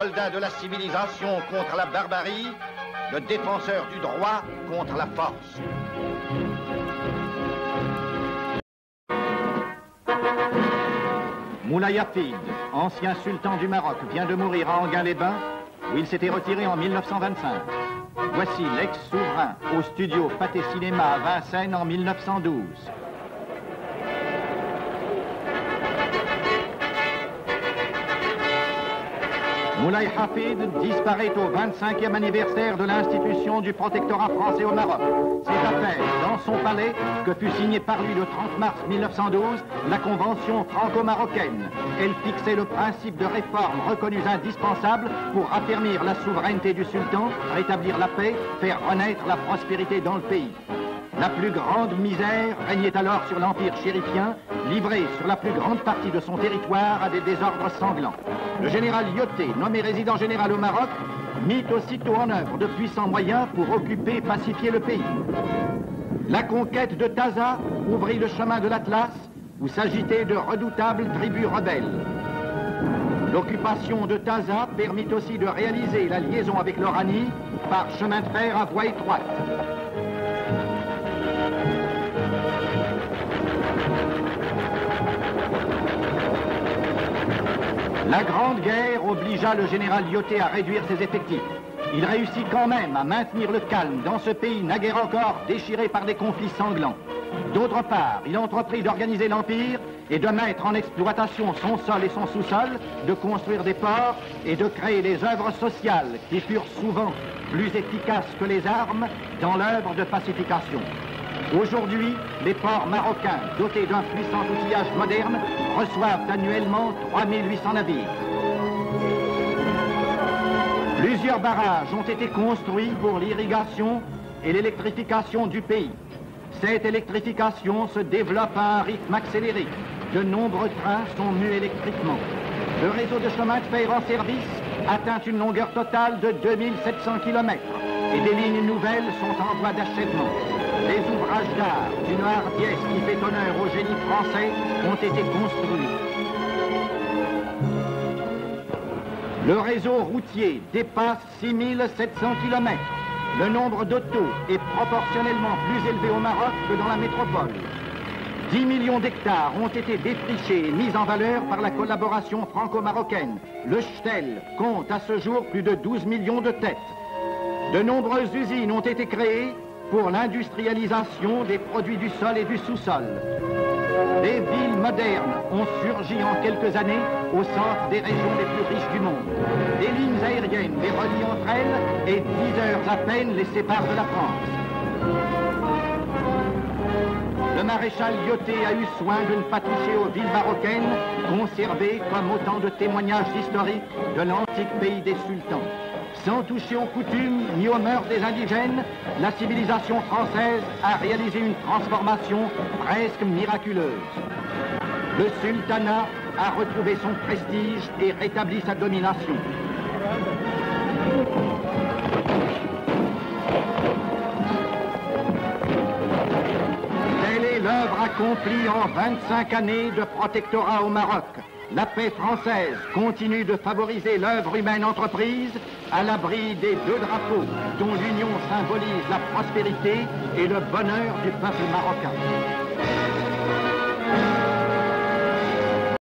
Soldat de la civilisation contre la barbarie, le défenseur du droit contre la force. Moulay Hafid, ancien sultan du Maroc, vient de mourir à Enghien-les-Bains, où il s'était retiré en 1925. Voici l'ex-souverain au studio Pathé Cinéma à Vincennes en 1912. Moulay Hafid disparaît au 25e anniversaire de l'institution du protectorat français au Maroc. C'est à peine dans son palais que fut signée par lui le 30 mars 1912 la convention franco-marocaine. Elle fixait le principe de réformes reconnues indispensables pour affermir la souveraineté du sultan, rétablir la paix, faire renaître la prospérité dans le pays. La plus grande misère régnait alors sur l'empire chérifien, livré sur la plus grande partie de son territoire à des désordres sanglants. Le général Lyautey, nommé résident général au Maroc, mit aussitôt en œuvre de puissants moyens pour occuper et pacifier le pays. La conquête de Taza ouvrit le chemin de l'Atlas, où s'agitaient de redoutables tribus rebelles. L'occupation de Taza permit aussi de réaliser la liaison avec l'Oranie par chemin de fer à voie étroite. La Grande Guerre obligea le général Lyautey à réduire ses effectifs. Il réussit quand même à maintenir le calme dans ce pays naguère encore déchiré par des conflits sanglants. D'autre part, il entreprit d'organiser l'Empire et de mettre en exploitation son sol et son sous-sol, de construire des ports et de créer des œuvres sociales qui furent souvent plus efficaces que les armes dans l'œuvre de pacification. Aujourd'hui, les ports marocains, dotés d'un puissant outillage moderne, reçoivent annuellement 3800 navires. Plusieurs barrages ont été construits pour l'irrigation et l'électrification du pays. Cette électrification se développe à un rythme accéléré. De nombreux trains sont mus électriquement. Le réseau de chemin de fer en service atteint une longueur totale de 2700 km et des lignes nouvelles sont en voie d'achèvement. Les ouvrages d'art d'une hardiesse qui fait honneur au génie français ont été construits. Le réseau routier dépasse 6700 km. Le nombre d'autos est proportionnellement plus élevé au Maroc que dans la métropole. 10 millions d'hectares ont été défrichés et mis en valeur par la collaboration franco-marocaine. Le Shtel compte à ce jour plus de 12 millions de têtes. De nombreuses usines ont été créées pour l'industrialisation des produits du sol et du sous-sol. Des villes modernes ont surgi en quelques années au centre des régions les plus riches du monde. Des lignes aériennes les relient entre elles et 10 heures à peine les séparent de la France. Le maréchal Lyautey a eu soin de ne pas toucher aux villes marocaines, conservées comme autant de témoignages historiques de l'antique pays des sultans. Sans toucher aux coutumes ni aux mœurs des indigènes, la civilisation française a réalisé une transformation presque miraculeuse. Le sultanat a retrouvé son prestige et rétabli sa domination. Telle est l'œuvre accomplie en 25 années de protectorat au Maroc. La paix française continue de favoriser l'œuvre humaine entreprise à l'abri des deux drapeaux dont l'union symbolise la prospérité et le bonheur du peuple marocain.